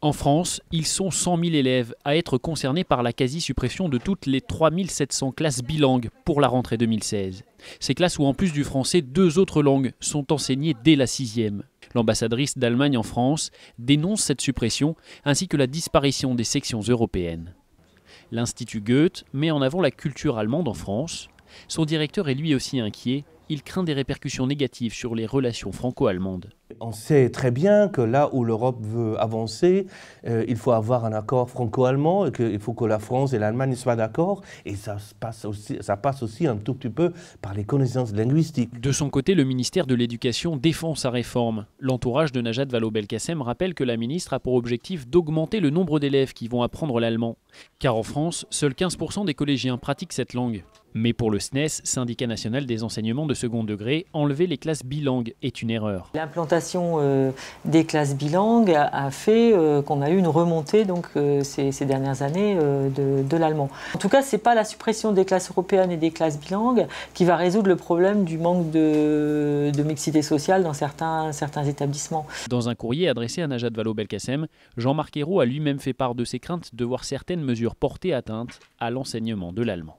En France, ils sont 100 000 élèves à être concernés par la quasi-suppression de toutes les 3 700 classes bilingues pour la rentrée 2016. Ces classes où en plus du français, 2 autres langues sont enseignées dès la 6e. L'ambassadrice d'Allemagne en France dénonce cette suppression ainsi que la disparition des sections européennes. L'Institut Goethe met en avant la culture allemande en France. Son directeur est lui aussi inquiet. Il craint des répercussions négatives sur les relations franco-allemandes. On sait très bien que là où l'Europe veut avancer, il faut avoir un accord franco-allemand et qu'il faut que la France et l'Allemagne soient d'accord. Et ça passe aussi un tout petit peu par les connaissances linguistiques. De son côté, le ministère de l'Éducation défend sa réforme. L'entourage de Najat Vallaud-Belkacem rappelle que la ministre a pour objectif d'augmenter le nombre d'élèves qui vont apprendre l'allemand. Car en France, seuls 15% des collégiens pratiquent cette langue. Mais pour le SNES, Syndicat national des enseignements de second degré, enlever les classes bilingues est une erreur. L'implantation des classes bilingues a fait qu'on a eu une remontée ces dernières années de l'allemand. En tout cas, ce n'est pas la suppression des classes européennes et des classes bilingues qui va résoudre le problème du manque de mixité sociale dans certains établissements. Dans un courrier adressé à Najat Vallaud-Belkacem, Jean-Marc Ayrault a lui-même fait part de ses craintes de voir certaines mesures porter atteinte à l'enseignement de l'allemand.